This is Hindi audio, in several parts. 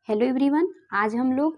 हेलो एवरीवन, आज हम लोग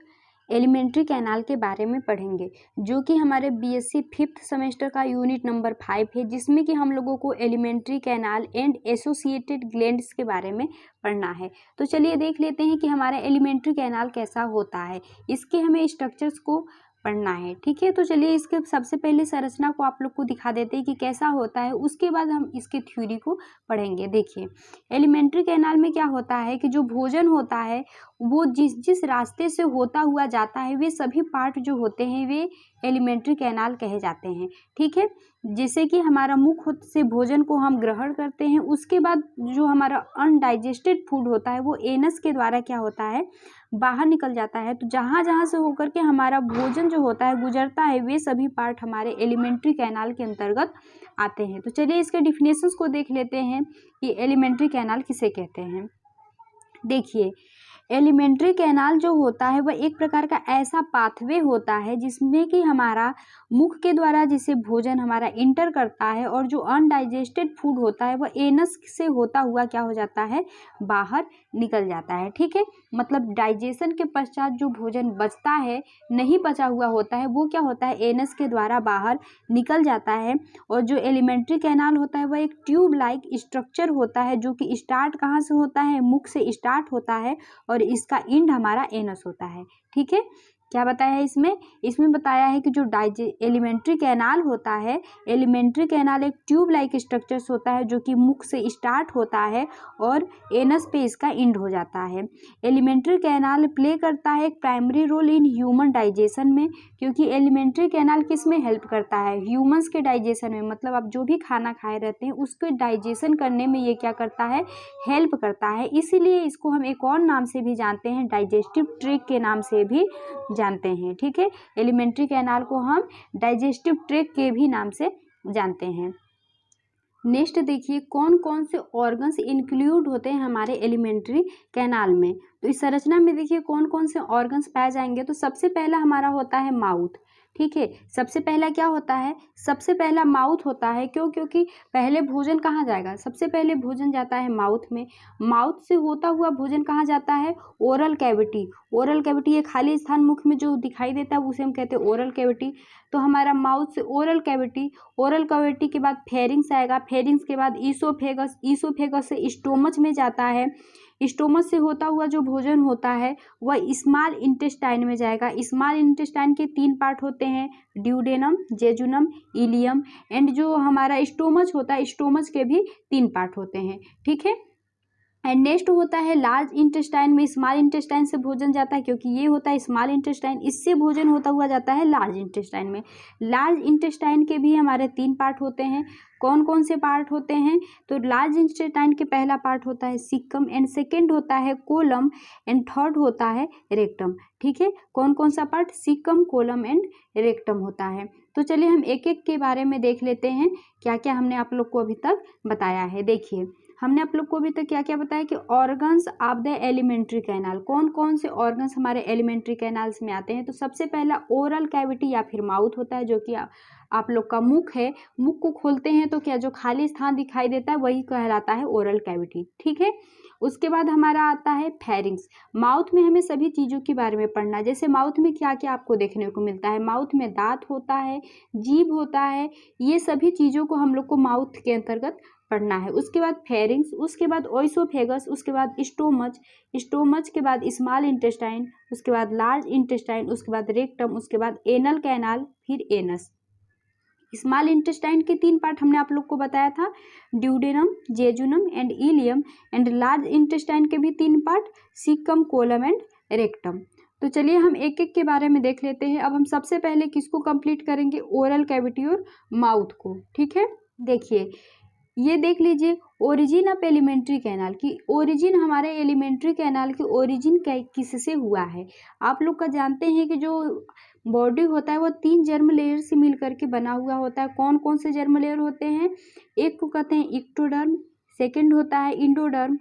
एलिमेंट्री कैनाल के बारे में पढ़ेंगे जो कि हमारे बीएससी फिफ्थ सेमेस्टर का यूनिट नंबर 5 है, जिसमें कि हम लोगों को alimentary canal and associated glands के बारे में पढ़ना है। तो चलिए देख लेते हैं कि हमारा एलिमेंट्री कैनाल कैसा होता है। इसके हमें स्ट्रक्चर्स को पढ़ना है, ठीक है। तो चलिए इसके सबसे पहले संरचना को आप लोग को दिखा देते हैं कि कैसा होता है, उसके बाद हम इसके थ्योरी को पढ़ेंगे। देखिए एलिमेंट्री कैनाल में क्या होता है कि जो भोजन होता है वो जिस जिस रास्ते से होता हुआ जाता है, वे सभी पार्ट जो होते हैं वे एलिमेंट्री कैनाल कहे जाते हैं, ठीक है। जैसे कि हमारा मुख से भोजन को हम ग्रहण करते हैं, उसके बाद जो हमारा अनडाइजेस्टेड फूड होता है वो एनस के द्वारा क्या होता है, बाहर निकल जाता है। तो जहाँ जहाँ से होकर के हमारा भोजन जो होता है गुजरता है, वे सभी पार्ट हमारे एलिमेंट्री कैनाल के अंतर्गत आते हैं। तो चलिए इसके डिफिनेशंस को देख लेते हैं कि एलिमेंट्री कैनाल किसे कहते हैं। देखिए एलिमेंट्री कैनाल जो होता है वह एक प्रकार का ऐसा पाथवे होता है जिसमें कि हमारा मुख के द्वारा जिसे भोजन हमारा इंटर करता है और जो अनडाइजेस्टेड फूड होता है वह एनस से होता हुआ क्या हो जाता है, बाहर निकल जाता है, ठीक है। मतलब डाइजेशन के पश्चात जो भोजन बचता है, नहीं पचा हुआ होता है, वो क्या होता है, एनस के द्वारा बाहर निकल जाता है। और जो एलिमेंट्री कैनाल होता है वह एक ट्यूब लाइक स्ट्रक्चर होता है जो कि स्टार्ट कहाँ से होता है, मुख से स्टार्ट होता है और इसका इंड हमारा एनस होता है, ठीक है। क्या बताया है इसमें बताया है कि जो एलिमेंट्री कैनाल होता है, एलिमेंट्री कैनाल एक ट्यूब लाइक स्ट्रक्चर्स होता है जो कि मुख से स्टार्ट होता है और एनस पे इसका इंड हो जाता है। एलिमेंट्री कैनाल प्ले करता है एक primary role in human digestion में, क्योंकि एलिमेंट्री कैनाल किस में हेल्प करता है, ह्यूमंस के डाइजेशन में। मतलब आप जो भी खाना खाए रहते हैं उसके डाइजेशन करने में ये क्या करता है, हेल्प करता है। इसीलिए इसको हम एक और नाम से भी जानते हैं, डाइजेस्टिव ट्रैक्ट के नाम से भी जानते हैं, ठीक है। एलिमेंट्री कैनाल को हम डाइजेस्टिव ट्रैक्ट के भी नाम से जानते हैं। नेक्स्ट देखिए कौन कौन से ऑर्गन्स इंक्लूड होते हैं हमारे एलिमेंट्री कैनाल में। तो इस संरचना में देखिए कौन कौन से ऑर्गन्स पाए जाएंगे। तो सबसे पहला हमारा होता है माउथ, ठीक है। सबसे पहला क्या होता है, सबसे पहला माउथ होता है। क्योंकि पहले भोजन कहाँ जाएगा, सबसे पहले भोजन जाता है माउथ में। माउथ से होता हुआ भोजन कहाँ जाता है, ओरल कैविटी। ओरल कैविटी ये खाली स्थान मुख में जो दिखाई देता है उसे हम कहते हैं ओरल कैविटी। तो हमारा माउथ से ओरल कैविटी, ओरल कैविटी के बाद फेरिंग्स आएगा, फेरिंग्स के बाद ईसोफेगस, ईसोफेगस से स्टोमच में जाता है। स्टोमच से होता हुआ जो भोजन होता है वह स्मॉल इंटेस्टाइन में जाएगा। स्मॉल इंटेस्टाइन के 3 पार्ट होते हैं, ड्यूडेनम, जेजुनम, इलियम। एंड जो हमारा स्टोमच होता है, स्टोमच के भी 3 पार्ट होते हैं, ठीक है। एंड नेक्स्ट होता है लार्ज इंटेस्टाइन में। स्मॉल इंटेस्टाइन से भोजन जाता है, क्योंकि ये होता है स्मॉल इंटेस्टाइन, इससे भोजन होता हुआ जाता है लार्ज इंटेस्टाइन में। लार्ज इंटेस्टाइन के भी हमारे 3 पार्ट होते हैं। कौन कौन से पार्ट होते हैं, तो लार्ज इंटेस्टाइन के पहला पार्ट होता है सीकम, एंड सेकेंड होता है कोलम, एंड थर्ड होता है रेक्टम, ठीक है। कौन कौन सा part, caecum, colon and rectum होता है। तो चलिए हम एक एक के बारे में देख लेते हैं क्या क्या हमने आप लोग को अभी तक बताया है। देखिए हमने आप लोग को अभी तक क्या क्या बताया कि organs of the alimentary canal, कौन कौन से ऑर्गन्स हमारे एलिमेंट्री कैनाल्स में आते हैं। तो सबसे पहला ओरल कैविटी या फिर माउथ होता है, जो कि आप लोग का मुख है। मुख को खोलते हैं तो क्या जो खाली स्थान दिखाई देता है वही कहलाता है ओरल कैविटी, ठीक है। उसके बाद हमारा आता है फेरिंग्स। माउथ में हमें सभी चीज़ों के बारे में पढ़ना है, जैसे माउथ में क्या क्या आपको देखने को मिलता है। माउथ में दांत होता है, जीभ होता है, ये सभी चीज़ों को हम लोग को माउथ के अंतर्गत पढ़ना है। उसके बाद फेरिंग्स, उसके बाद ओइसोफेगस, उसके बाद स्टोमच, स्टोमच के बाद स्मॉल इंटेस्टाइन, उसके बाद लार्ज इंटेस्टाइन, उसके बाद रेक्टम, उसके बाद एनल कैनाल, फिर एनस। स्मॉल इंटेस्टाइन के 3 पार्ट हमने आप लोग को बताया था, duodenum, jejunum and ileum. And large intestine के भी 3 part, caecum, colon and rectum. तो चलिए हम एक एक के बारे में देख लेते हैं। अब हम सबसे पहले किसको कंप्लीट करेंगे, ओरल कैविटी और माउथ को, ठीक है। देखिए ये देख लीजिए ओरिजिन ऑफ एलिमेंट्री कैनाल की, ओरिजिन हमारे एलिमेंट्री कैनाल की ओरिजिन किससे हुआ है। आप लोग का जानते हैं कि जो बॉडी होता है वो 3 जर्म लेयर से मिल करके बना हुआ होता है। कौन कौन से जर्म लेयर होते हैं, एक को कहते हैं इक्टोडर्म, सेकेंड होता है endoderm,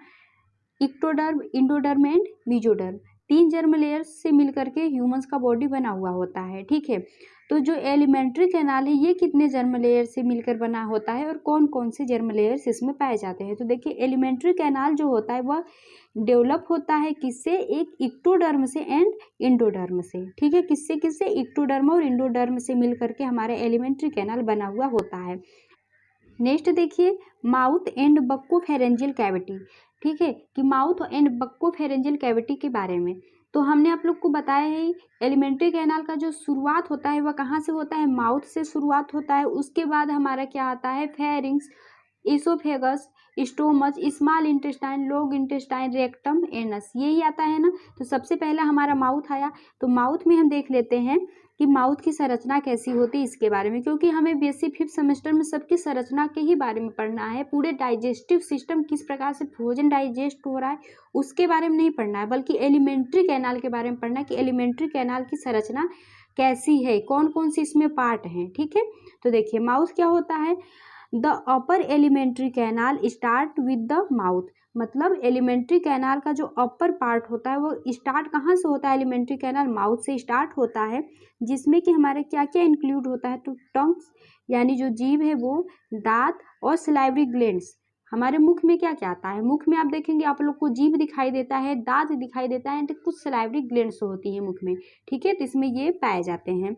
ectoderm, endoderm and mesoderm. 3 germ layers से मिलकर के ह्यूमंस का बॉडी बना हुआ होता है, ठीक है। तो जो एलिमेंट्री कैनाल है ये कितने जर्म लेयर से मिलकर बना होता है और कौन कौन से जर्म लेयर्स इसमें पाए जाते हैं। तो देखिए एलिमेंट्री कैनाल जो होता है वह डेवलप होता है किससे, एक इक्टोडर्म से एंड इंडोडर्म से, ठीक है। किससे किससे, इक्टोडर्म और इंडोडर्म से मिलकर के हमारा एलिमेंट्री कैनाल बना हुआ होता है। नेक्स्ट देखिए माउथ एंड बक्कोफेरेंजियल कैविटी, ठीक है, कि माउथ एंड बक्कोफेरेंजियल कैविटी के बारे में। तो हमने आप लोग को बताया है एलिमेंट्री कैनाल का जो शुरुआत होता है वह कहाँ से होता है, माउथ से शुरुआत होता है। उसके बाद हमारा क्या आता है, pharynx, oesophagus, stomach, small intestine, long intestine, rectum, anus, यही आता है ना। तो सबसे पहला हमारा माउथ आया। तो माउथ में हम देख लेते हैं कि माउथ की संरचना कैसी होती है इसके बारे में, क्योंकि हमें बीएससी 5th सेमेस्टर में सबकी संरचना के ही बारे में पढ़ना है। पूरे डाइजेस्टिव सिस्टम किस प्रकार से भोजन डाइजेस्ट हो रहा है उसके बारे में नहीं पढ़ना है, बल्कि एलिमेंट्री कैनाल के बारे में पढ़ना है कि एलिमेंट्री कैनाल की संरचना कैसी है, कौन कौन से इसमें पार्ट हैं, ठीक है। तो देखिए माउथ क्या होता है, the upper alimentary canal start with the mouth, मतलब एलिमेंट्री कैनाल का जो अपर पार्ट होता है वो स्टार्ट कहाँ से होता है, एलिमेंट्री कैनाल माउथ से स्टार्ट होता है, जिसमें कि हमारे क्या क्या इंक्लूड होता है, तो टंग्स यानी जो जीभ है वो, दांत और सलाइवरी ग्लैंड्स। हमारे मुख में क्या क्या आता है, मुख में आप देखेंगे आप लोग को जीभ दिखाई देता है, दांत दिखाई देता है, कुछ सलाइवरी ग्लैंड्स होती है मुख में, ठीक है। तो इसमें ये पाए जाते हैं।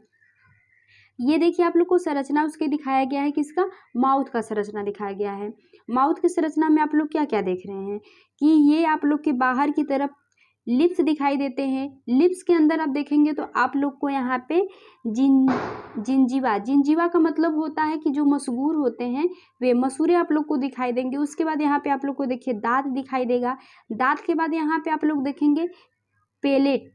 ये देखिए आप लोग को संरचना उसके दिखाया गया है, किसका, माउथ का संरचना दिखाया गया है। माउथ की संरचना में आप लोग क्या क्या देख रहे हैं कि ये आप लोग के बाहर की तरफ लिप्स दिखाई देते हैं। लिप्स के अंदर आप देखेंगे तो आप लोग को यहाँ पे जिंजीवा, जिंजीवा का मतलब होता है कि जो मसूर होते हैं वे मसूरे आप लोग को दिखाई देंगे। उसके बाद यहाँ पे आप लोग को देखिए दांत दिखाई देगा। दांत के बाद यहाँ पे आप लोग देखेंगे पेलेट,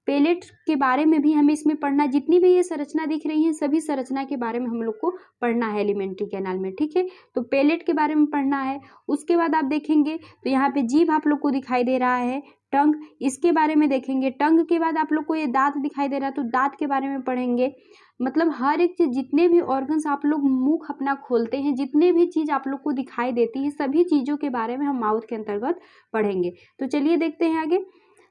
पेलेट के बारे में भी हमें इसमें पढ़ना, जितनी भी ये संरचना दिख रही है सभी संरचना के बारे में हम लोग को पढ़ना है एलिमेंट्री कैनाल में, ठीक है। तो पेलेट के बारे में पढ़ना है। उसके बाद आप देखेंगे तो यहाँ पे जीभ आप लोग को दिखाई दे रहा है, टंग, इसके बारे में देखेंगे। टंग के बाद आप लोग को ये दांत दिखाई दे रहा है, तो दांत के बारे में पढ़ेंगे। मतलब हर एक चीज, जितने भी ऑर्गन्स आप लोग मुख अपना खोलते हैं, जितने भी चीज आप लोग को दिखाई देती है सभी चीजों के बारे में हम माउथ के अंतर्गत पढ़ेंगे। तो चलिए देखते हैं आगे।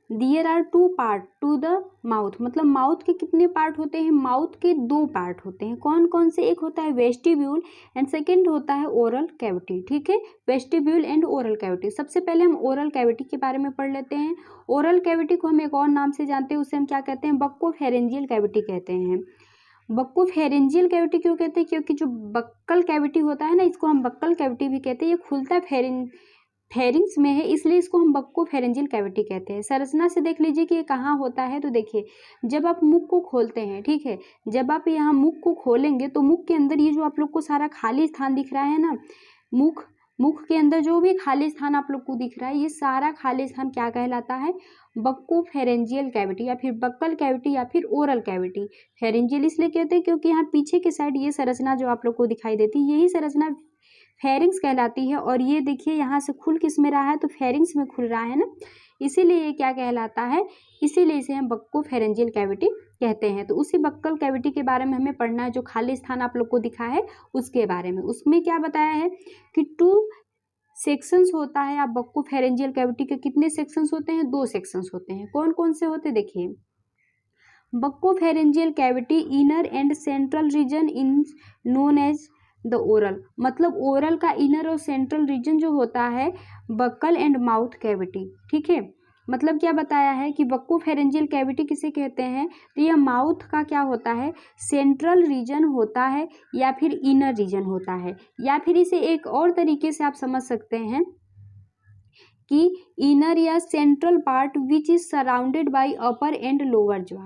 There are 2 part to the mouth, मतलब माउथ के कितने पार्ट होते हैं, माउथ के 2 पार्ट होते हैं। कौन कौन से, एक होता है वेस्टिब्यूल एंड सेकंड होता है ओरल कैविटी, ठीक है। वेस्टिब्यूल एंड ओरल कैविटी, सबसे पहले हम ओरल कैविटी के बारे में पढ़ लेते हैं। ओरल कैविटी को हम एक और नाम से जानते हैं, उसे हम क्या कहते हैं, बक्कोफेरेंजियल कैविटी कहते हैं। बक्कोफेरेंजियल कैविटी क्यों कहते हैं, क्योंकि जो बक्कल कैविटी होता है ना, इसको हम बक्कल कैविटी भी कहते हैं, ये खुलता फेरिंग्स में है, इसलिए इसको हम बक्कोफेरेंजियल कैविटी कहते हैं। संरचना से देख लीजिए कि ये कहाँ होता है। तो देखिए जब आप मुख को खोलते हैं, ठीक है, जब आप यहाँ मुख को खोलेंगे तो मुख के अंदर ये जो आप लोग को सारा खाली स्थान दिख रहा है ना, मुख के अंदर जो भी खाली स्थान आप लोग को दिख रहा है, ये सारा खाली स्थान क्या कहलाता है, बक्कोफेरेंजियल कैविटी या फिर बक्कल कैविटी या फिर ओरल कैविटी। फेरेंजियल इसलिए कहते हैं क्योंकि यहाँ पीछे की साइड ये संरचना जो आप लोग को दिखाई देती है यही संरचना फेरिंग्स कहलाती है। और ये देखिए यहाँ से खुल किस में रहा है, तो फेरिंग्स में खुल रहा है ना, इसीलिए ये क्या कहलाता है, इसीलिए इसे हम बक्कोफेरेंजियल कैविटी कहते हैं। तो उसी बक्कल कैविटी के बारे में हमें पढ़ना है, जो खाली स्थान आप लोग को दिखा है उसके बारे में। उसमें क्या बताया है कि 2 सेक्शंस होता है। आप बक्कोफेरेंजियल कैविटी के कितने सेक्शंस होते हैं, 2 सेक्शंस होते हैं। कौन कौन से होते हैं, देखिए buccopharyngeal cavity inner and central region in known as the oral, मतलब ओरल का इनर और सेंट्रल रीजन जो होता है बक्कल एंड माउथ कैविटी, ठीक है। मतलब क्या बताया है कि बक्कोफेरेंजियल कैविटी किसे कहते हैं, तो यह माउथ का क्या होता है, सेंट्रल रीजन होता है या फिर इनर रीजन होता है, या फिर इसे एक और तरीके से आप समझ सकते हैं कि इनर या central part which is surrounded by upper and lower jaw.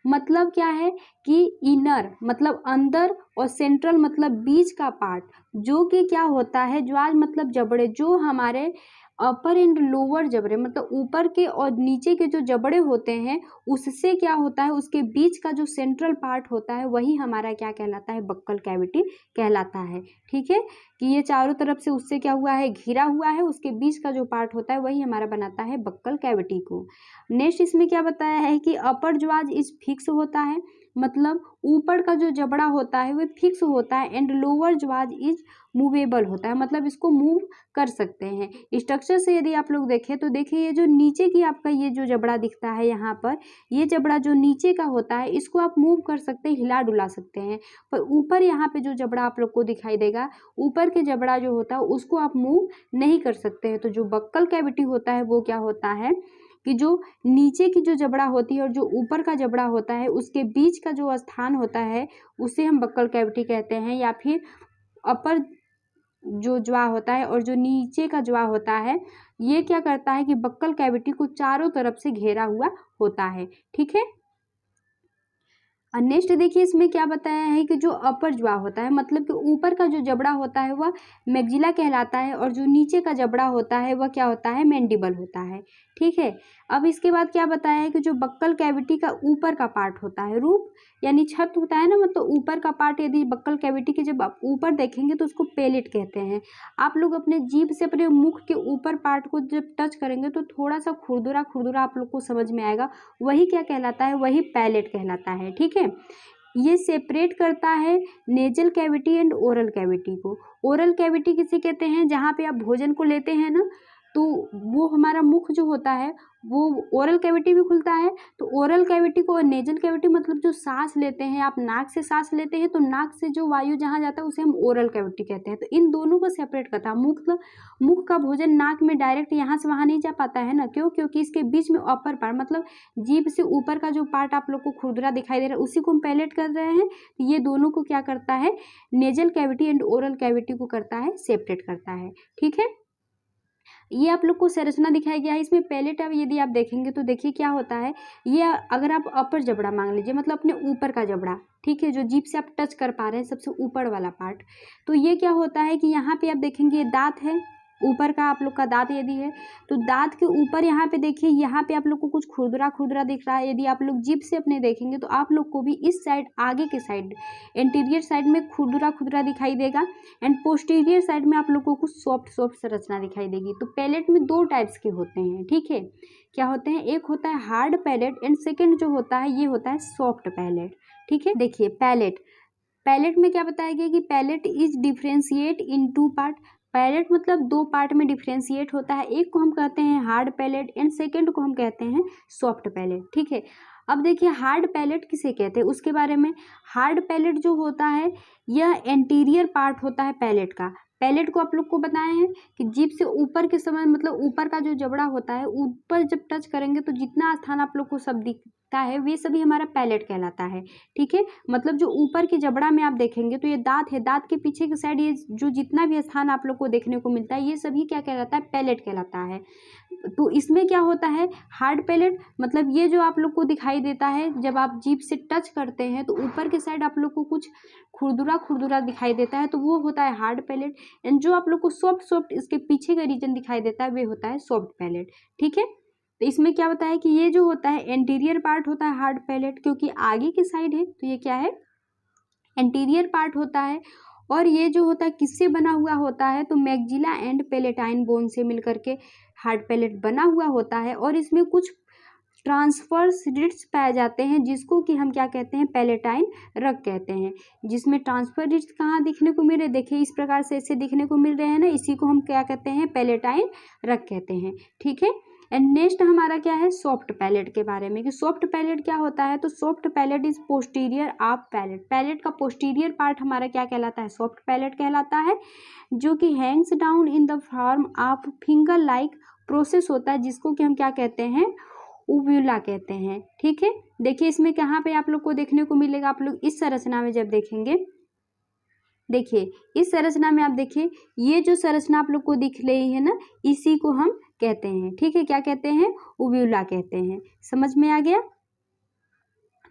मतलब क्या है कि इनर मतलब अंदर और सेंट्रल मतलब बीच का पार्ट, जो कि क्या होता है, ज्वाज मतलब जबड़े, जो हमारे अपर एंड लोअर जबड़े मतलब ऊपर के और नीचे के जो जबड़े होते हैं उससे क्या होता है, उसके बीच का जो सेंट्रल पार्ट होता है वही हमारा क्या कहलाता है, बक्कल कैविटी कहलाता है, ठीक है। कि ये चारों तरफ से उससे क्या हुआ है, घिरा हुआ है, उसके बीच का जो पार्ट होता है वही हमारा बनाता है बक्कल कैविटी को। नेक्स्ट इसमें क्या बताया है कि अपर ज्वाज इज फिक्स होता है, मतलब ऊपर का जो जबड़ा होता है वो फिक्स होता है, एंड लोअर ज्वाज इज मूवेबल होता है, मतलब इसको मूव कर सकते हैं। स्ट्रक्चर से यदि आप लोग देखें तो देखिए ये जो नीचे की आपका ये जो जबड़ा दिखता है यहाँ पर, ये जबड़ा जो नीचे का होता है इसको आप मूव कर सकते हैं, हिला डुला सकते हैं, पर ऊपर यहाँ पे जो जबड़ा आप लोग को दिखाई देगा, ऊपर के जबड़ा जो होता है उसको आप मूव नहीं कर सकते हैं। तो जो बक्कल कैविटी होता है वो क्या होता है कि जो नीचे की जो जबड़ा होती है और जो ऊपर का जबड़ा होता है उसके बीच का जो स्थान होता है उसे हम बक्कल कैविटी कहते हैं, या फिर अपर जो ज्वा होता है और जो नीचे का ज्वा होता है ये क्या करता है कि बक्कल कैविटी को चारों तरफ से घेरा हुआ होता है। ठीक है, और नेक्स्ट देखिए इसमें क्या बताया है कि जो अपर ज्वा होता है, मतलब कि ऊपर का जो जबड़ा होता है वह मैग्जिला कहलाता है, और जो नीचे का जबड़ा होता है वह क्या होता है, मैंडिबल होता है। ठीक है, अब इसके बाद क्या बताया है कि जो बक्कल कैविटी का ऊपर का पार्ट होता है, रूफ यानी छत होता है ना, मतलब ऊपर का पार्ट, यदि बक्कल कैविटी के जब आप ऊपर देखेंगे तो उसको पैलेट कहते हैं। आप लोग अपने जीभ से अपने मुख के ऊपर पार्ट को जब टच करेंगे तो थोड़ा सा खुरदुरा खुरदुरा आप लोग को समझ में आएगा, वही क्या कहलाता है, वही पैलेट कहलाता है। ठीक है, ये सेपरेट करता है nasal cavity and oral cavity को। ओरल कैविटी किसे कहते हैं, जहाँ पे आप भोजन को लेते हैं ना, तो वो हमारा मुख जो होता है वो ओरल कैविटी भी खुलता है, तो ओरल कैविटी को, और नेजल कैविटी मतलब जो सांस लेते हैं आप, नाक से सांस लेते हैं तो नाक से जो वायु जहाँ जाता है उसे हम ओरल कैविटी कहते हैं। तो इन दोनों को सेपरेट करता है। मुख का भोजन नाक में डायरेक्ट यहाँ से वहाँ नहीं जा पाता है ना, क्यों, क्योंकि इसके बीच में अपर पार्ट, मतलब जीभ से ऊपर का जो पार्ट आप लोग को खुरदुरा दिखाई दे रहा है उसी को हम पैलेट कर रहे हैं। तो ये दोनों को क्या करता है, nasal cavity and oral cavity को करता है, सेपरेट करता है। ठीक है, ये आप लोग को संरचना दिखाया गया है। इसमें पैलेट अब यदि आप देखेंगे तो देखिए क्या होता है, ये अगर आप अपर जबड़ा मान लीजिए, मतलब अपने ऊपर का जबड़ा, ठीक है, जो जीभ से आप टच कर पा रहे हैं सबसे ऊपर वाला पार्ट, तो ये क्या होता है कि यहाँ पे आप देखेंगे ये दांत है, ऊपर का आप लोग का दांत यदि है तो दांत के ऊपर यहाँ पे देखिए, यहाँ पे आप लोग को कुछ खुरदुरा खुरदुरा दिख रहा है। यदि आप लोग जीभ से अपने देखेंगे तो आप लोग को भी इस साइड, आगे के साइड, इंटीरियर साइड में खुरदुरा खुरदुरा दिखाई देगा, एंड पोस्टीरियर साइड में आप लोग को कुछ सॉफ्ट सॉफ्ट संरचना दिखाई देगी। तो पैलेट में दो टाइप्स के होते हैं। ठीक है, क्या होते हैं, एक होता है हार्ड पैलेट एंड सेकेंड जो होता है ये होता है सॉफ्ट पैलेट। ठीक है, देखिए पैलेट में क्या बताया गया कि palate is differentiate in two part. Palate मतलब दो पार्ट में डिफ्रेंशिएट होता है, एक को हम कहते हैं हार्ड पैलेट एंड सेकेंड को हम कहते हैं सॉफ्ट पैलेट। ठीक है, अब देखिए हार्ड पैलेट किसे कहते हैं उसके बारे में। हार्ड पैलेट जो होता है यह एंटीरियर पार्ट होता है पैलेट का। पैलेट को आप लोग को बताए हैं कि जीभ से ऊपर के समय, मतलब ऊपर का जो जबड़ा होता है ऊपर जब टच करेंगे तो जितना स्थान आप लोग को सब दिखता है वे सभी हमारा पैलेट कहलाता है। ठीक है, मतलब जो ऊपर के जबड़ा में आप देखेंगे तो ये दांत है, दांत के पीछे की साइड ये जो जितना भी स्थान आप लोग को देखने को मिलता है ये सभी क्या कहलाता है, पैलेट कहलाता है। तो इसमें क्या होता है, हार्ड पैलेट मतलब ये जो आप लोग को दिखाई देता है जब आप जीभ से टच करते हैं तो ऊपर के साइड आप लोग को कुछ खुरदुरा खुरदुरा दिखाई देता है, तो वो होता है हार्ड पैलेट, एंड जो आप लोग को सॉफ्ट सॉफ्ट इसके पीछे का रीजन दिखाई देता है वे होता है सॉफ्ट पैलेट। ठीक है, तो इसमें क्या होता है कि ये जो होता है एंटीरियर पार्ट होता है हार्ड पैलेट, क्योंकि आगे की साइड है तो ये क्या है, एंटीरियर पार्ट होता है। और ये जो होता है किससे बना हुआ होता है, तो मैग्जिला एंड पेलेटाइन बोन से मिलकर के हार्ड पैलेट बना हुआ होता है, और इसमें कुछ ट्रांसफर्स रिट्स पाए जाते हैं जिसको कि हम क्या कहते हैं, पैलेटाइन रग कहते हैं। जिसमें ट्रांसफर रिट्स कहाँ दिखने को मिल रहे, देखिए इस प्रकार से ऐसे दिखने को मिल रहे हैं ना, इसी को हम क्या कहते हैं, पैलेटाइन रग कहते हैं। ठीक है, एंड नेक्स्ट हमारा क्या है, सॉफ्ट पैलेट के बारे में कि सॉफ्ट पैलेट क्या होता है। तो soft palate is posterior of palate. Palate का पोस्टीरियर पार्ट हमारा क्या कहलाता है, सॉफ्ट पैलेट कहलाता है, जो कि Hanks down in the form of finger like process होता है, जिसको कि हम क्या कहते हैं, उव्यूला कहते हैं। ठीक है, देखिए इसमें कहाँ पे आप लोग को देखने को मिलेगा, आप लोग इस संरचना में जब देखेंगे, देखिए इस संरचना में आप देखिए ये जो संरचना आप लोग को दिख रही है ना, इसी को हम कहते हैं। ठीक है, क्या कहते हैं, उव्यूला कहते हैं। समझ में आ गया,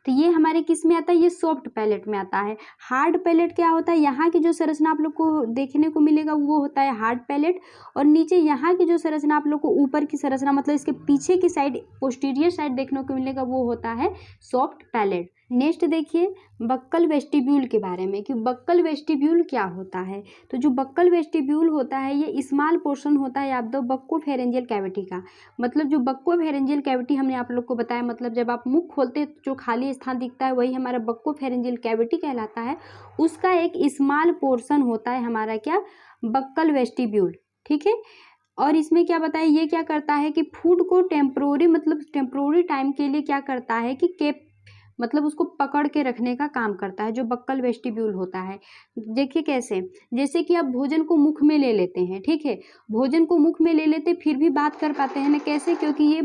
तो ये हमारे किस में आता है, ये सॉफ्ट पैलेट में आता है। हार्ड पैलेट क्या होता है, यहाँ की जो संरचना आप लोग को देखने को मिलेगा वो होता है हार्ड पैलेट, और नीचे यहाँ की जो संरचना आप लोग को ऊपर की संरचना मतलब इसके पीछे की साइड पोस्टीरियर साइड देखने को मिलेगा वो होता है सॉफ्ट पैलेट। नेक्स्ट देखिए बक्कल वेस्टिब्यूल के बारे में कि बक्कल वेस्टिब्यूल क्या होता है। तो जो बक्कल वेस्टिब्यूल होता है ये स्मॉल पोर्शन होता है आप दो बक्कोफेरेंजियल कैविटी का। मतलब जो बक्कोफेरेंजियल कैविटी हमने आप लोग को बताया, मतलब जब आप मुख खोलते हैं तो जो खाली स्थान दिखता है वही हमारा बक्कोफेरेंजियल कैविटी कहलाता है। उसका एक स्मॉल पोर्शन होता है हमारा क्या, बक्कल वेस्टिब्यूल। ठीक है। और इसमें क्या बताया, ये क्या करता है कि फूड को टेम्पोररी टाइम के लिए क्या करता है कि केप मतलब उसको पकड़ के रखने का काम करता है, जो बक्कल वेस्टिब्यूल होता है। देखिए कैसे, जैसे कि आप भोजन को मुख में ले लेते हैं, ठीक है, भोजन को मुख में ले लेते फिर भी बात कर पाते हैं ना, कैसे, क्योंकि ये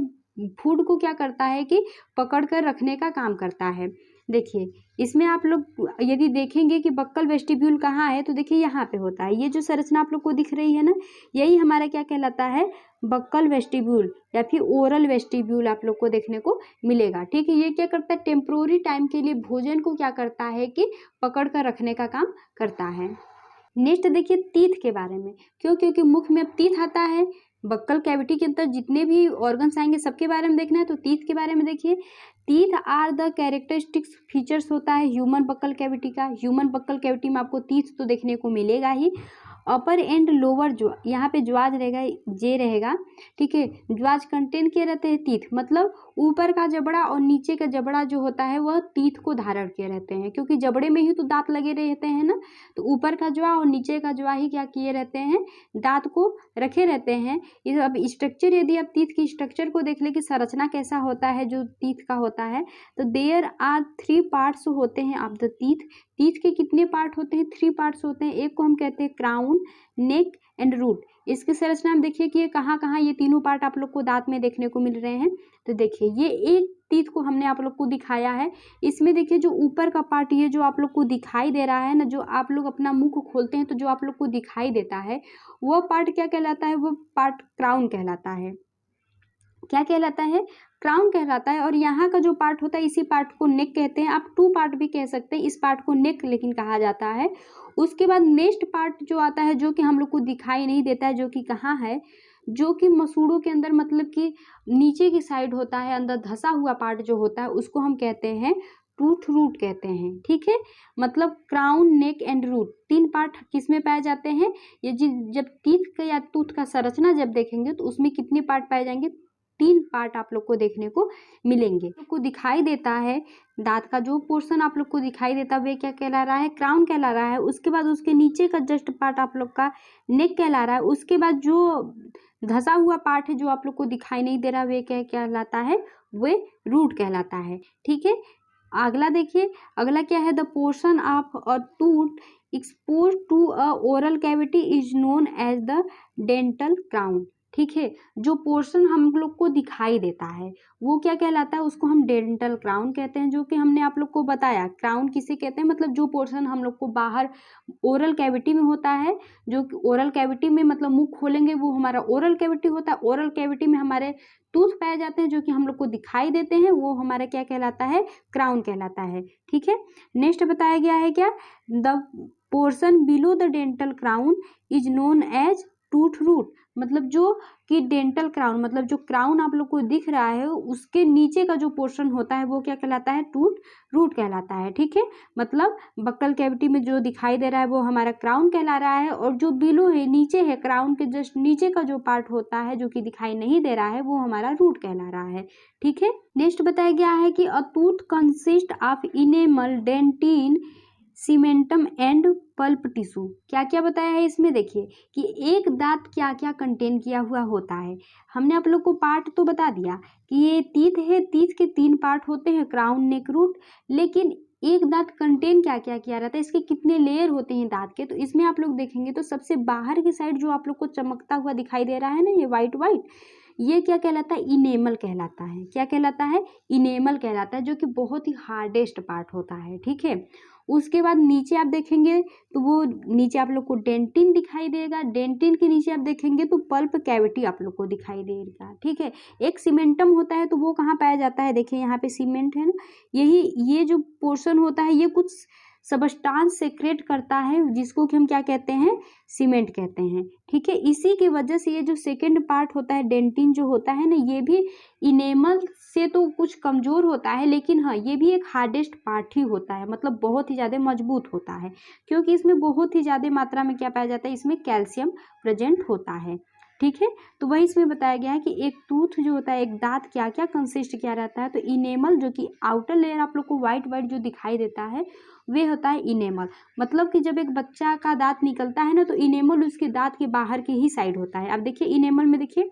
फूड को क्या करता है कि पकड़ कर रखने का काम करता है। देखिए इसमें आप लोग यदि देखेंगे कि बक्कल वेस्टिब्यूल कहाँ है, तो देखिए यहाँ पे होता है। ये जो संरचना आप लोग को दिख रही है ना, यही हमारा क्या कहलाता है, बक्कल वेस्टिब्यूल या फिर ओरल वेस्टिब्यूल आप लोग को देखने को मिलेगा। ठीक है। ये क्या करता है, टेम्पोररी टाइम के लिए भोजन को क्या करता है कि पकड़ कर रखने का काम करता है। नेक्स्ट देखिए तीथ के बारे में, क्यों, क्योंकि मुख में अब तीथ आता है। बक्कल कैविटी के अंदर जितने भी ऑर्गन्स आएंगे सबके बारे में देखना है, तो तीथ के बारे में देखिए। तीथ आर द कैरेक्टरिस्टिक्स फीचर्स होता है ह्यूमन बक्कल कैविटी का। ह्यूमन बक्कल कैविटी में आपको तीथ तो देखने को मिलेगा ही। अपर एंड लोअर जो यहाँ पे ज्वाज रहेगा, जे रहेगा, ठीक है। ज्वाज कंटेन किए रहते हैं तीथ, मतलब ऊपर का जबड़ा और नीचे का जबड़ा जो होता है वह तीथ को धारण किए रहते हैं, क्योंकि जबड़े में ही तो दांत लगे रहते हैं ना, तो ऊपर का ज्वा और नीचे का ज्वा ही क्या किए रहते हैं, दांत को रखे रहते हैं। ये अब स्ट्रक्चर, यदि आप तीथ की स्ट्रक्चर को देख ले कि संरचना कैसा होता है जो तीथ का होता है, तो देयर आर 3 पार्ट्स होते हैं ऑफ द तीथ। तीथ के कितने पार्ट होते हैं, 3 पार्ट्स होते हैं। एक को हम कहते हैं क्राउन, नेक एंड रूट। इसकी संरचना हम देखिए कि ये कहाँ कहाँ ये तीनों पार्ट आप लोग को दांत में देखने को मिल रहे हैं। तो देखिए ये एक तीथ को हमने आप लोग को दिखाया है। इसमें देखिए जो ऊपर का पार्ट ये जो आप लोग को दिखाई दे रहा है ना, जो आप लोग अपना मुंह को खोलते हैं तो जो आप लोग को दिखाई देता है वो पार्ट क्या कहलाता है, वो पार्ट क्राउन कहलाता है। क्या कहलाता है, क्राउन कहलाता है। और यहाँ का जो पार्ट होता है इसी पार्ट को नेक कहते हैं। आप 2 पार्ट भी कह सकते हैं, इस पार्ट को नेक लेकिन कहा जाता है। उसके बाद नेक्स्ट पार्ट जो आता है जो कि हम लोग को दिखाई नहीं देता है, जो कि कहाँ है, जो कि मसूड़ों के अंदर मतलब कि नीचे की साइड होता है, अंदर धसा हुआ पार्ट जो होता है उसको हम कहते हैं टूथ रूट कहते हैं। ठीक है। मतलब crown, neck and root 3 part किस में पाए जाते हैं, ये जब टीथ का या टूथ का संरचना जब देखेंगे तो उसमें कितने पार्ट पाए जाएंगे, 3 पार्ट आप लोग को देखने को मिलेंगे। आपको दिखाई देता है दांत का जो पोर्शन आप लोग को दिखाई देता है वे क्या कहला रहा है, क्राउन कहला रहा है। उसके बाद उसके नीचे का जस्ट पार्ट आप लोग का नेक कहला रहा है। उसके बाद जो धसा हुआ पार्ट है जो आप लोग को दिखाई नहीं दे रहा वे क्या कहलाता है, वे रूट कहलाता है। ठीक है। अगला देखिए, अगला क्या है, the portion of a tooth expose to a oral cavity is known as the dental crown. ठीक है। जो पोर्शन हम लोग को दिखाई देता है वो क्या कहलाता है, उसको हम डेंटल क्राउन कहते हैं, जो कि हमने आप लोग को बताया। क्राउन किसे कहते हैं, मतलब जो पोर्शन हम लोग को बाहर ओरल कैविटी में होता है, जो ओरल कैविटी में मतलब मुंह खोलेंगे वो हमारा ओरल कैविटी होता है। ओरल कैविटी में हमारे टूथ पाए जाते हैं जो कि हम लोग को दिखाई देते हैं, वो हमारा क्या कहलाता है, क्राउन कहलाता है। ठीक है। नेक्स्ट बताया गया है क्या, the portion below the dental crown is known as tooth root. मतलब जो कि डेंटल क्राउन, मतलब जो क्राउन आप लोग को दिख रहा है उसके नीचे का जो पोर्शन होता है वो क्या कहलाता है, टूथ रूट कहलाता है। ठीक है। मतलब बक्कल कैविटी में जो दिखाई दे रहा है वो हमारा क्राउन कहला रहा है, और जो बिलो है, नीचे है, क्राउन के जस्ट नीचे का जो पार्ट होता है जो कि दिखाई नहीं दे रहा है वो हमारा रूट कहला रहा है। ठीक है। नेक्स्ट बताया गया है कि a tooth consist of enamel, dentin, cementum and pulp tissue. क्या क्या बताया है इसमें, देखिए कि एक दांत क्या क्या कंटेन किया हुआ होता है। हमने आप लोग को पार्ट तो बता दिया कि ये तीत है, तीत के 3 पार्ट होते हैं, क्राउन, नेक, रूट। लेकिन एक दांत कंटेन क्या क्या किया रहता है, इसके कितने लेयर होते हैं दांत के, तो इसमें आप लोग देखेंगे तो सबसे बाहर की साइड जो आप लोग को चमकता हुआ दिखाई दे रहा है ना, ये व्हाइट व्हाइट, ये क्या कहलाता है, इनेमल कहलाता है। क्या कहलाता है, इनेमल कहलाता है, जो कि बहुत ही हार्डेस्ट पार्ट होता है। ठीक है। उसके बाद नीचे आप देखेंगे तो वो नीचे आप लोग को डेंटिन दिखाई देगा। डेंटिन के नीचे आप देखेंगे तो पल्प कैविटी आप लोग को दिखाई देगा। ठीक है। एक सीमेंटम होता है, तो वो कहाँ पाया जाता है, देखिए यहाँ पे सीमेंट है ना, यही ये जो पोर्शन होता है ये कुछ सबस्टांस सेक्रेट करता है जिसको कि हम क्या कहते हैं, सीमेंट कहते हैं। ठीक है, इसी की वजह से ये जो सेकेंड पार्ट होता है डेंटिन जो होता है ना, ये भी इनेमल से तो कुछ कमजोर होता है, लेकिन हाँ ये भी एक हार्डेस्ट पार्ट ही होता है, मतलब बहुत ही ज़्यादा मजबूत होता है, क्योंकि इसमें बहुत ही ज़्यादा मात्रा में क्या पाया जाता है, इसमें कैल्शियम प्रेजेंट होता है। ठीक है, तो वही इसमें बताया गया है कि एक टूथ जो होता है, एक दांत क्या क्या कंसिस्ट क्या रहता है, तो इनेमल जो कि आउटर लेयर आप लोग को वाइट वाइट जो दिखाई देता है वे होता है इनेमल। मतलब कि जब एक बच्चा का दांत निकलता है ना, तो इनेमल उसके दांत के बाहर के ही साइड होता है। अब देखिए इनेमल में, देखिए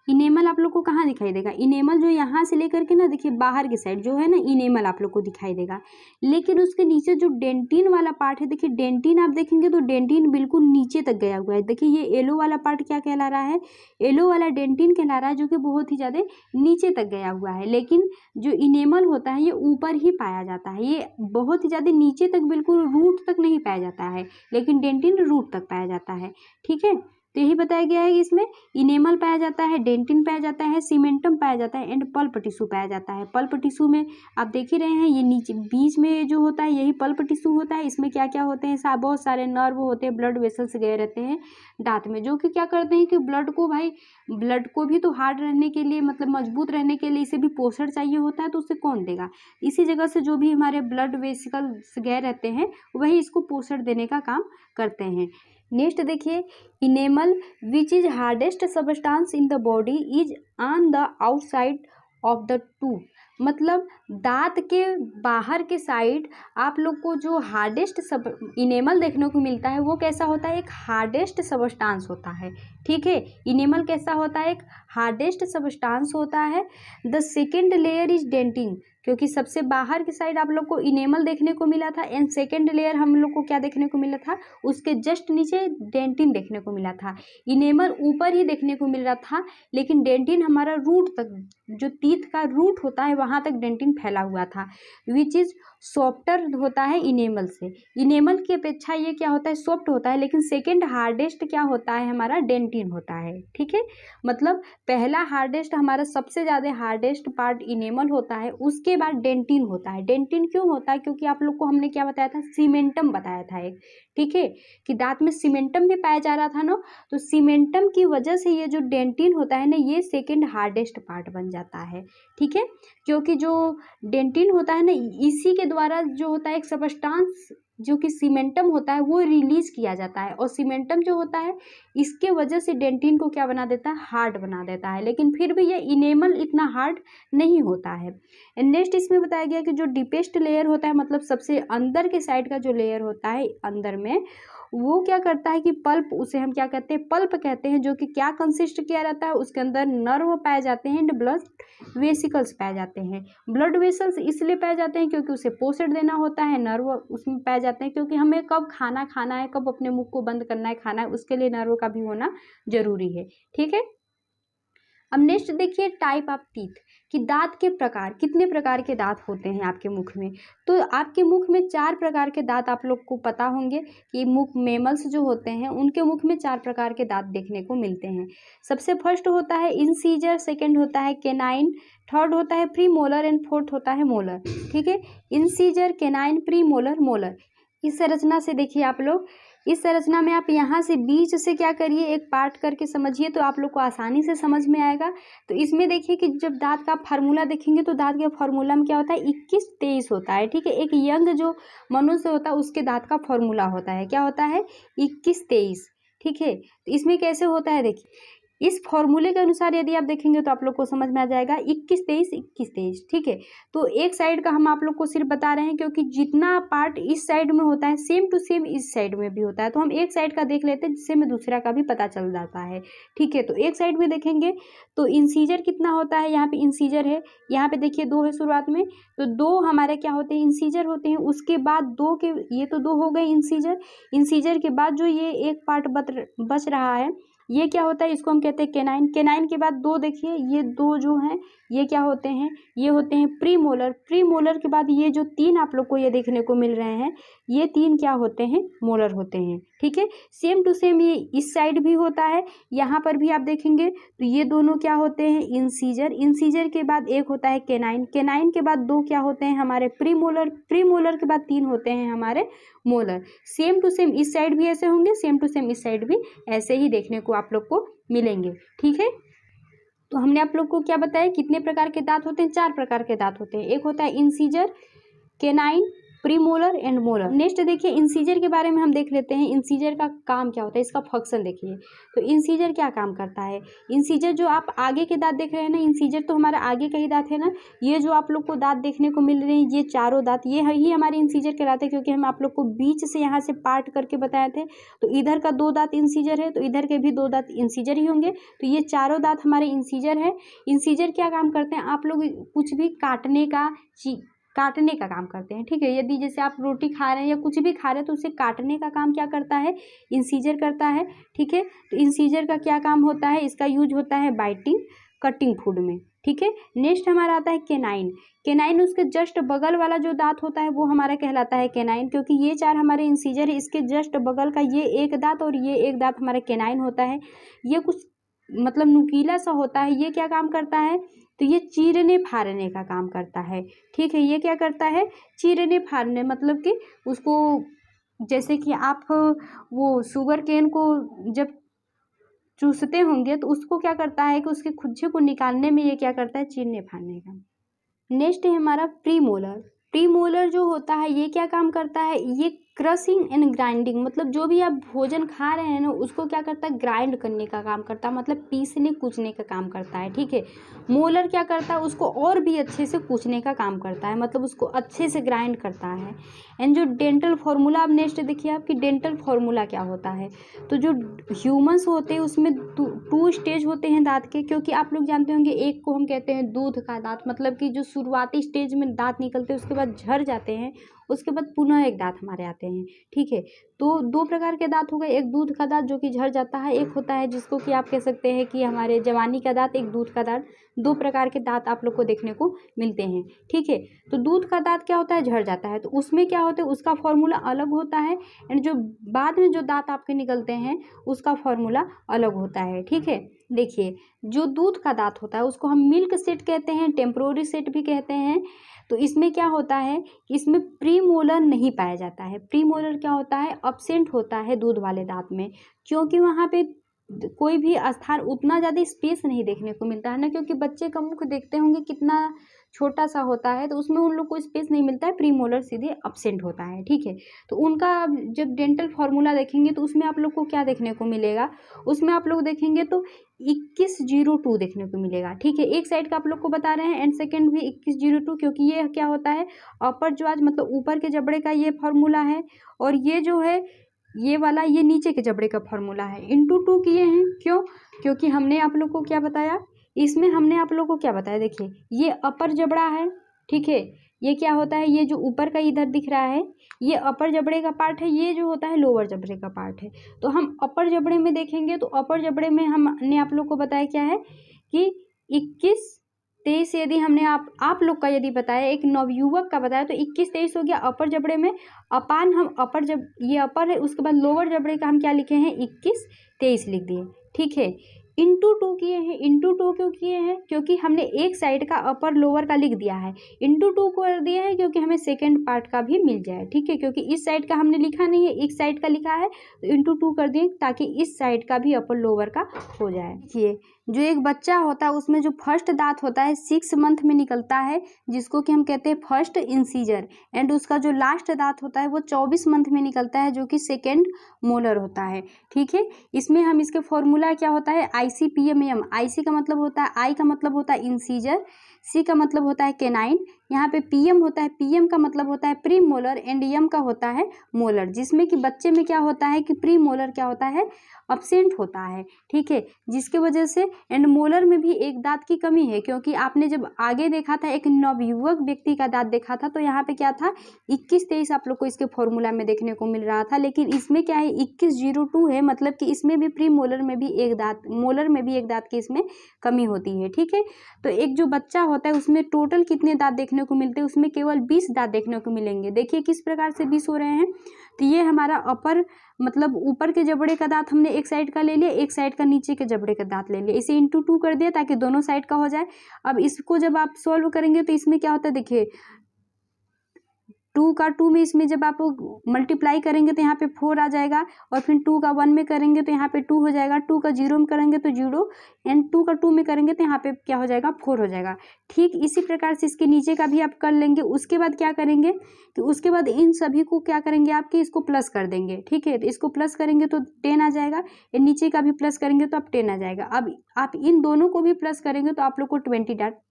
इनेमल आप लोग को कहाँ दिखाई देगा, इनेमल जो यहाँ से लेकर के ना देखिए बाहर की साइड जो है ना, इनेमल आप लोग को दिखाई देगा। लेकिन उसके नीचे जो डेंटिन वाला पार्ट है, देखिए डेंटिन आप देखेंगे तो डेंटिन बिल्कुल नीचे तक गया हुआ है। देखिए ये येलो वाला पार्ट क्या कहला रहा है, येलो वाला डेंटिन कहला रहा है, जो कि बहुत ही ज़्यादा नीचे तक गया हुआ है। लेकिन जो इनेमल होता है ये ऊपर ही पाया जाता है, ये बहुत ही ज़्यादा नीचे तक बिल्कुल रूट तक नहीं पाया जाता है, लेकिन डेंटिन रूट तक पाया जाता है। ठीक है, तो यही बताया गया है कि इसमें इनेमल पाया जाता है, डेंटिन पाया जाता है, सीमेंटम पाया जाता है एंड पल्प टिश्यू पाया जाता है। पल्प टिश्यू में आप देख ही रहे हैं, ये नीचे बीच में जो होता है यही पल्प टिश्यू होता है। इसमें क्या क्या होते हैं, बहुत सारे नर्व होते हैं, ब्लड वेसल्स गए रहते हैं दांत में, जो कि क्या करते हैं कि ब्लड को, भाई ब्लड को भी तो हार्ड रहने के लिए, मतलब मजबूत रहने के लिए इसे भी पोषण चाहिए होता है, तो उसे कौन देगा, इसी जगह से जो भी हमारे ब्लड वेसिकल्स गए रहते हैं वही इसको पोषण देने का काम करते हैं। नेक्स्ट देखिए, enamel which is hardest substance in the body is on the outside of the tooth. मतलब दांत के बाहर के साइड आप लोग को जो हार्डेस्ट सब इनेमल देखने को मिलता है वो कैसा होता है, एक हार्डेस्ट सबस्टांस होता है। ठीक है, इनेमल कैसा होता है, एक हार्डेस्ट सबस्टांस होता है। The second layer is dentin, क्योंकि सबसे बाहर की साइड आप लोग को इनेमल देखने को मिला था एंड सेकेंड लेयर हम लोग को क्या देखने को मिला था, उसके जस्ट नीचे डेंटिन देखने को मिला था। इनेमल ऊपर ही देखने को मिल रहा था, लेकिन डेंटिन हमारा रूट तक, जो टीथ का रूट होता है वहाँ तक डेंटिन फैला हुआ था, विच इज सॉफ्टर होता है इनेमल से। इनेमल की अपेक्षा ये क्या होता है, सॉफ्ट होता है, लेकिन सेकेंड हार्डेस्ट क्या होता है, हमारा डेंटिन होता है। ठीक है, मतलब पहला हार्डेस्ट, हमारा सबसे ज़्यादा हार्डेस्ट पार्ट इनेमल होता है, उसके बाद डेंटिन होता है। डेंटिन क्यों होता है, क्योंकि आप लोग को हमने क्या बताया था, सीमेंटम बताया था एक। ठीक है, कि दांत में सीमेंटम भी पाया जा रहा था ना, तो सीमेंटम की वजह से ये जो डेंटिन होता है ना, ये सेकेंड हार्डेस्ट पार्ट बन जाता है। ठीक है, क्योंकि जो डेंटिन होता है ना, इसी के द्वारा जो होता है एक सबस्टांस जो कि सीमेंटम होता है वो रिलीज किया जाता है, और सीमेंटम जो होता है इसके वजह से डेंटिन को क्या बना देता है, हार्ड बना देता है। लेकिन फिर भी ये इनेमल इतना हार्ड नहीं होता है। नेक्स्ट इसमें बताया गया कि जो डीपेस्ट लेयर होता है, मतलब सबसे अंदर के साइड का जो लेयर होता है अंदर में, वो क्या करता है कि पल्प, उसे हम क्या कहते हैं, पल्प कहते हैं, जो कि क्या कंसिस्ट किया रहता है, उसके अंदर नर्व पाए जाते हैं एंड ब्लड वेसिकल्स पाए जाते हैं। ब्लड वेसल्स इसलिए पाए जाते हैं क्योंकि उसे पोषण देना होता है, नर्व उसमें पाए जाते हैं क्योंकि हमें कब खाना खाना है, कब अपने मुंह को बंद करना है खाना है, उसके लिए नर्व का भी होना जरूरी है। ठीक है, अब नेक्स्ट देखिए टाइप ऑफ टीथ, कि दांत के प्रकार, कितने प्रकार के दांत होते हैं आपके मुख में। तो आपके मुख में 4 प्रकार के दांत आप लोग को पता होंगे कि मुख मेमल्स जो होते हैं उनके मुख में 4 प्रकार के दांत देखने को मिलते हैं। सबसे फर्स्ट होता है इंसीजर, सेकंड होता है केनाइन, थर्ड होता है प्री मोलर एंड फोर्थ होता है मोलर। ठीक है, incisor, canine, pre molar, molar. इस संरचना से देखिए आप लोग, इस संरचना में आप यहाँ से बीच से क्या करिए, एक पार्ट करके समझिए तो आप लोग को आसानी से समझ में आएगा। तो इसमें देखिए कि जब दांत का फार्मूला देखेंगे तो दांत के फार्मूला में क्या होता है, 21-23 होता है। ठीक है, एक यंग जो मनुष्य होता है उसके दांत का फार्मूला होता है, क्या होता है, 21-23। ठीक है, तो इसमें कैसे होता है, देखिए इस फॉर्मूले के अनुसार यदि आप देखेंगे तो आप लोग को समझ में आ जाएगा 21-23 21-23। ठीक है, तो एक साइड का हम आप लोग को सिर्फ बता रहे हैं क्योंकि जितना पार्ट इस साइड में होता है सेम टू सेम इस साइड में भी होता है, तो हम एक साइड का देख लेते हैं जिससे हमें दूसरा का भी पता चल जाता है। ठीक है, तो एक साइड में देखेंगे तो इंसीजर कितना होता है, यहाँ पे इंसीजर है, यहाँ पे देखिए 2 है शुरुआत में, तो 2 हमारे क्या होते हैं, इंसीजर होते हैं। उसके बाद 2 के, ये तो 2 हो गए इंसीजर, इंसीजर के बाद जो ये एक पार्ट बच रहा है ये क्या होता है, इसको हम कहते हैं केनाइन। केनाइन के बाद 2 देखिए, ये 2 जो हैं ये क्या होते हैं, ये होते हैं प्रीमोलर। प्रीमोलर के बाद ये जो 3 आप लोग को ये देखने को मिल रहे हैं, ये 3 क्या होते हैं, मोलर होते हैं। ठीक है, सेम टू सेम ये इस साइड भी होता है, यहाँ पर भी आप देखेंगे तो ये दोनों क्या होते हैं, इंसीजर। इंसीजर के बाद एक होता है केनाइन। केनाइन के बाद 2 क्या होते हैं हमारे प्रीमोलर। प्रीमोलर के बाद 3 होते हैं हमारे मोलर। सेम टू सेम इस साइड भी ऐसे होंगे, सेम टू सेम इस साइड भी ऐसे ही देखने को आप लोग को मिलेंगे। ठीक है, तो हमने आप लोग को क्या बताया, कितने प्रकार के दांत होते हैं, 4 प्रकार के दांत होते हैं। एक होता है incisor, canine, premolar and molar. Next देखिए इंसीजर के बारे में हम देख लेते हैं। इंसीजर का काम क्या होता है, इसका फंक्शन देखिए। तो इंसीजर क्या काम करता है, इंसीजर जो आप आगे के दांत देख रहे हैं ना, इंसीजर तो हमारा आगे का ही दांत है ना। ये जो आप लोग को दांत देखने को मिल रहे हैं, ये चारों दांत, ये ही हमारे इंसीजर कहलाते हैं, क्योंकि हम आप लोग को बीच से यहाँ से पार्ट करके बताए थे। तो इधर का 2 दांत इंसीजर है, तो इधर के भी 2 दांत इंसीजर ही होंगे। तो ये चारों दांत हमारे इंसीजर है। इंसीजर क्या काम करते हैं, आप लोग कुछ भी काटने का काम करते हैं। ठीक है, यदि जैसे आप रोटी खा रहे हैं या कुछ भी खा रहे हैं तो उसे काटने का काम क्या करता है, इंसीजर करता है। ठीक है, तो इंसीजर का क्या काम होता है, इसका यूज होता है बाइटिंग, कटिंग फूड में। ठीक है, नेक्स्ट हमारा आता है केनाइन। केनाइन उसके जस्ट बगल वाला जो दांत होता है वो हमारा कहलाता है केनाइन, क्योंकि ये 4 हमारे इंसीजर है, इसके जस्ट बगल का ये एक दांत और ये एक दांत हमारा केनाइन होता है। ये कुछ मतलब नुकीला सा होता है। ये क्या काम करता है, तो ये चीरने फाड़ने का काम करता है। ठीक है, ये क्या करता है, चीरने फाड़ने, मतलब कि उसको, जैसे कि आप वो शुगर केन को जब चूसते होंगे तो उसको क्या करता है कि उसके खुज्जे को निकालने में ये क्या करता है, चीरने फाड़ने का। नेक्स्ट है हमारा प्रीमोलर। प्रीमोलर जो होता है ये क्या काम करता है, ये क्रशिंग एंड ग्राइंडिंग, मतलब जो भी आप भोजन खा रहे हैं ना उसको क्या करता है, ग्राइंड करने का काम करता है, मतलब पीसने कूचने का काम करता है। ठीक है, मोलर क्या करता है, उसको और भी अच्छे से कूचने का काम करता है, मतलब उसको अच्छे से ग्राइंड करता है। एंड जो डेंटल फार्मूला, आप नेक्स्ट देखिए आपकी डेंटल फार्मूला क्या होता है। तो जो ह्यूमंस होते हैं उसमें 2 स्टेज होते हैं दांत के, क्योंकि आप लोग जानते होंगे एक को हम कहते हैं दूध का दांत, मतलब कि जो शुरुआती स्टेज में दांत निकलते हैं उसके बाद झड़ जाते हैं, उसके बाद पुनः एक दांत हमारे आते हैं। ठीक है, तो 2 प्रकार के दांत हो गए, एक दूध का दांत जो कि झड़ जाता है, एक होता है जिसको कि आप कह सकते हैं कि हमारे जवानी का दांत, एक दूध का दांत। 2 प्रकार के दांत आप लोग को देखने को मिलते हैं। ठीक है, तो दूध का दांत क्या होता है, झड़ जाता है, तो उसमें क्या होता है, उसका फॉर्मूला अलग होता है। एंड जो बाद में जो दांत आपके निकलते हैं उसका फॉर्मूला अलग होता है। ठीक है, देखिए जो दूध का दांत होता है उसको हम मिल्क सेट कहते हैं, टेम्पोररी सेट भी कहते हैं। तो इसमें क्या होता है कि इसमें प्रीमोलर नहीं पाया जाता है। प्रीमोलर क्या होता है, अब्सेंट होता है दूध वाले दांत में, क्योंकि वहाँ पे कोई भी स्थान, उतना ज़्यादा स्पेस नहीं देखने को मिलता है ना, क्योंकि बच्चे का मुख देखते होंगे कितना छोटा सा होता है, तो उसमें उन लोग को स्पेस नहीं मिलता है, प्रीमोलर सीधे अब्सेंट होता है। ठीक है, तो उनका जब डेंटल फार्मूला देखेंगे तो उसमें आप लोग को क्या देखने को मिलेगा, उसमें आप लोग देखेंगे तो 2102 देखने को मिलेगा। ठीक है, एक साइड का आप लोग को बता रहे हैं एंड सेकेंड भी 2102, क्योंकि ये क्या होता है, अपर जो आज मतलब ऊपर के जबड़े का ये फार्मूला है, और ये जो है ये वाला ये नीचे के जबड़े का फार्मूला है। इंटू 2 किए हैं, क्यों, क्योंकि हमने आप लोग को क्या बताया, इसमें हमने आप लोग को क्या बताया, देखिए ये अपर जबड़ा है। ठीक है, ये क्या होता है, ये जो ऊपर का इधर दिख रहा है ये अपर जबड़े का पार्ट है, ये जो होता है लोअर जबड़े का पार्ट है। तो हम अपर जबड़े में देखेंगे तो अपर जबड़े में हमने आप लोग को बताया क्या है कि 21-23, यदि हमने आप लोग का यदि बताया, एक नवयुवक का बताया, तो 21-23 हो गया अपर जबड़े में। अपान हम अपर जब ये अपर है, उसके बाद लोअर जबड़े का हम क्या लिखे हैं, 21-23 लिख दिए। ठीक है, इंटू 2 किए हैं। इंटू 2 क्यों किए हैं, क्योंकि हमने एक साइड का अपर लोअर का लिख दिया है। इंटू 2 कर दिया है क्योंकि हमें सेकेंड पार्ट का भी मिल जाए। ठीक है, क्योंकि इस साइड का हमने लिखा नहीं है, एक साइड का लिखा है, तो इंटू 2 कर दिए ताकि इस साइड का भी अपर लोअर का हो जाए। ये जो एक बच्चा होता है उसमें जो फर्स्ट दांत होता है 6 मंथ में निकलता है, जिसको कि हम कहते हैं फर्स्ट इंसीजर। एंड उसका जो लास्ट दांत होता है वो 24 मंथ में निकलता है, जो कि सेकेंड मोलर होता है। ठीक है, इसमें हम इसके फॉर्मूला क्या होता है, ICPMM। IC का मतलब होता है, आई का मतलब होता है इंसीजर, सी का मतलब होता है केनाइन, यहाँ पे पीएम होता है, पीएम का मतलब होता है प्री मोलर, एंड एम का होता है मोलर, जिसमें कि बच्चे में क्या होता है कि प्री मोलर क्या होता है, अब्सेंट होता है, ठीक है, जिसके वजह से एंड मोलर में भी एक दांत की कमी है, क्योंकि आपने जब आगे देखा था एक नवयुवक व्यक्ति का दांत देखा था तो यहाँ पे क्या था 21-23 आप लोग को इसके फॉर्मूला में देखने को मिल रहा था, लेकिन इसमें क्या है 2102 है, मतलब कि इसमें भी प्री मोलर में भी एक दांत, मोलर में भी एक दांत की इसमें कमी होती है, ठीक है। तो एक जो बच्चा होता है उसमें टोटल कितने दांत देखने को मिलते हैं, उसमें केवल 20 दांत देखने को मिलेंगे। देखिए किस प्रकार से 20 हो रहे हैं, तो ये हमारा अपर मतलब ऊपर के जबड़े का दांत हमने एक साइड का ले लिया, एक साइड का नीचे के जबड़े का दांत ले लिया, इसे इंटू 2 कर दिया ताकि दोनों साइड का हो जाए। अब इसको जब आप सॉल्व करेंगे तो इसमें क्या होता है, देखिए 2 का 2 में इसमें जब आप मल्टीप्लाई करेंगे तो यहाँ पे 4 आ जाएगा, और फिर 2 का 1 में करेंगे तो यहाँ पे 2 हो जाएगा, 2 का 0 में करेंगे तो 0, एंड 2 का 2 में करेंगे तो यहाँ पे क्या हो जाएगा 4 हो जाएगा। ठीक इसी प्रकार से इसके नीचे का भी आप कर लेंगे। उसके बाद क्या करेंगे कि उसके बाद इन सभी को क्या करेंगे आपके इसको प्लस कर देंगे, ठीक है, तो इसको प्लस करेंगे तो 10 आ जाएगा, नीचे का भी प्लस करेंगे तो अब 10 आ जाएगा। अब आप इन दोनों को भी प्लस करेंगे तो आप लोग को 20 दांत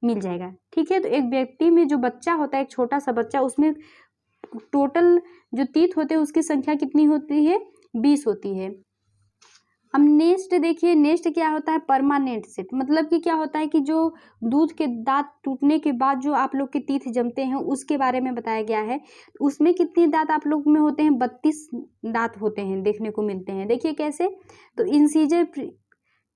मिल जाएगा, ठीक है। तो एक व्यक्ति में जो बच्चा होता है, एक छोटा सा बच्चा, उसमें टोटल जो तीत होते हैं उसकी संख्या कितनी होती है, 20 होती है। अब नेक्स्ट देखिए, नेक्स्ट क्या होता है, परमानेंट सेट, मतलब कि क्या होता है कि जो दूध के दांत टूटने के बाद जो आप लोग के तीत जमते हैं उसके बारे में बताया गया है। उसमें कितने दांत आप लोग में होते हैं, 32 दांत होते हैं, देखने को मिलते हैं। देखिए कैसे, तो incisor,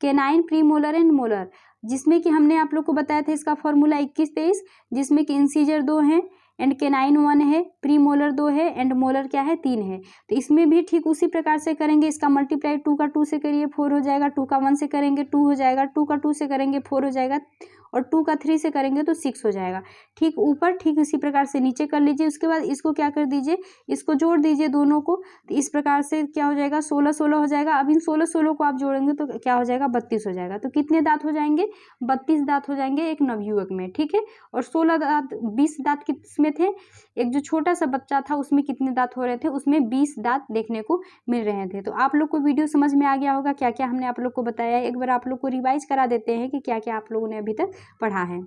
canine, premolar and molar, जिसमें कि हमने आप लोग को बताया था इसका फॉर्मूला 21-23, जिसमें कि इंसीजर 2 हैं एंड केनाइन 1 है, प्री मोलर 2 है एंड मोलर क्या है 3 है। तो इसमें भी ठीक उसी प्रकार से करेंगे, इसका मल्टीप्लाई 2 का 2 से करिए 4 हो जाएगा, 2 का 1 से करेंगे 2 हो जाएगा, 2 का 2 से करेंगे 4 हो जाएगा, और 2 का 3 से करेंगे तो 6 हो जाएगा। ठीक ऊपर ठीक इसी प्रकार से नीचे कर लीजिए। उसके बाद इसको क्या कर दीजिए, इसको जोड़ दीजिए दोनों को, तो इस प्रकार से क्या हो जाएगा 16-16 हो जाएगा। अब इन 16-16 को आप जोड़ेंगे तो क्या हो जाएगा 32 हो जाएगा। तो कितने दांत हो जाएंगे, 32 दांत हो जाएंगे एक नवयुवक में, ठीक है। और 16 दांत, 20 दांत किसमें थे, एक जो छोटा सा बच्चा था उसमें कितने दांत हो रहे थे, उसमें 20 दांत देखने को मिल रहे थे। तो आप लोग को वीडियो समझ में आ गया होगा, क्या क्या हमने आप लोग को बताया है। एक बार आप लोग को रिवाइज करा देते हैं कि क्या क्या आप लोगों ने अभी तक पढ़ा है।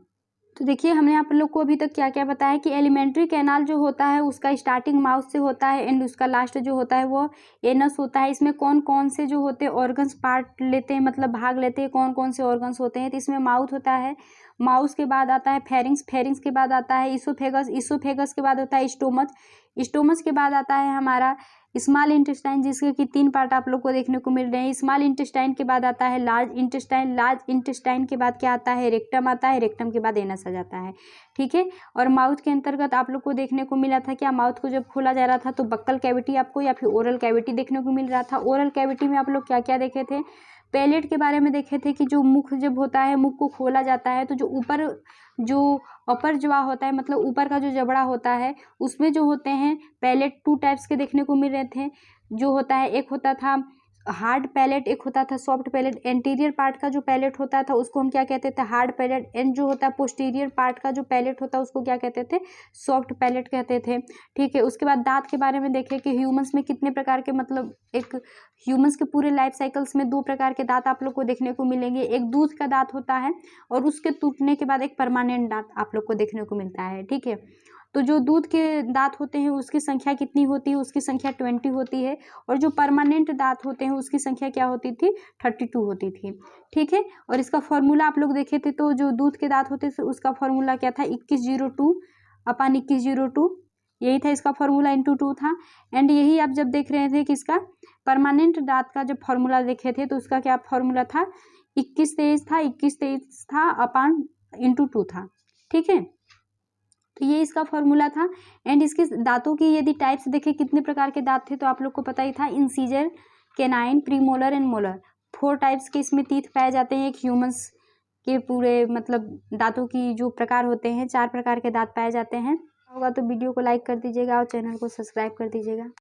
तो देखिए हमने आप लोग को अभी तक क्या क्या बताया कि एलिमेंट्री कैनाल जो होता है उसका स्टार्टिंग माउथ से होता है एंड उसका लास्ट जो होता है वो एनस होता है। इसमें कौन कौन से जो होते हैं ऑर्गन्स पार्ट लेते हैं, मतलब भाग लेते हैं, कौन कौन से ऑर्गन्स होते हैं। तो इसमें माउथ होता है, माउस के बाद आता है फेरिंग्स, फेरिंग्स के बाद आता है इसोफेगस, इसोफेगस के बाद होता है स्टोमच, स्टोमच के बाद आता है हमारा स्मॉल इंटेस्टाइन, जिसके कि 3 पार्ट आप लोग को देखने को मिल रहे हैं। स्मॉल इंटेस्टाइन के बाद आता है लार्ज इंटेस्टाइन, लार्ज इंटेस्टाइन के बाद क्या आता है, रेक्टम आता है, रेक्टम के बाद एनस आ जाता है, ठीक है। और माउथ के अंतर्गत आप लोग को देखने को मिला था क्या, माउथ को जब खोला जा रहा था तो बक्कल कैविटी आपको या फिर ओरल कैविटी देखने को मिल रहा था। ओरल कैविटी में आप लोग क्या क्या देखे थे, पैलेट के बारे में देखे थे कि जो मुख जब होता है, मुख को खोला जाता है तो जो ऊपर जो अपर जवा होता है, मतलब ऊपर का जो जबड़ा होता है उसमें जो होते हैं पैलेट 2 टाइप्स के देखने को मिल रहे थे। जो होता है, एक होता था हार्ड पैलेट, एक होता था सॉफ्ट पैलेट। एंटीरियर पार्ट का जो पैलेट होता था उसको हम क्या कहते थे, हार्ड पैलेट, एंड जो होता है पोस्टीरियर पार्ट का जो पैलेट होता है उसको क्या कहते थे, सॉफ्ट पैलेट कहते थे, ठीक है। उसके बाद दांत के बारे में देखें कि ह्यूमंस में कितने प्रकार के, मतलब एक ह्यूमंस के पूरे लाइफ साइकिल्स में 2 प्रकार के दांत आप लोग को देखने को मिलेंगे। एक दूध का दांत होता है और उसके टूटने के बाद एक परमानेंट दांत आप लोग को देखने को मिलता है, ठीक है। तो जो दूध के दांत होते हैं उसकी संख्या कितनी होती है, उसकी संख्या 20 होती है, और जो परमानेंट दांत होते हैं उसकी संख्या क्या होती थी, 32 होती थी, ठीक है। और इसका फॉर्मूला आप लोग देखे थे, तो जो दूध के दांत होते थे उसका फॉर्मूला क्या था, 2102 अपन 2102, यही था इसका फॉर्मूला, इंटू 2 था। एंड यही आप जब देख रहे थे कि इसका परमानेंट दांत का जब फॉर्मूला देखे थे तो उसका क्या फॉर्मूला था, 21-23 था, 21-23 था अपन इंटू 2 था, ठीक है। तो ये इसका फॉर्मूला था। एंड इसके दांतों की यदि टाइप्स देखें कितने प्रकार के दांत थे तो आप लोग को पता ही था, incisor, canine, premolar and molar, 4 types के इसमें टीथ पाए जाते हैं। एक ह्यूमंस के पूरे मतलब दांतों की जो प्रकार होते हैं 4 प्रकार के दांत पाए जाते हैं। होगा तो वीडियो को लाइक कर दीजिएगा और चैनल को सब्सक्राइब कर दीजिएगा।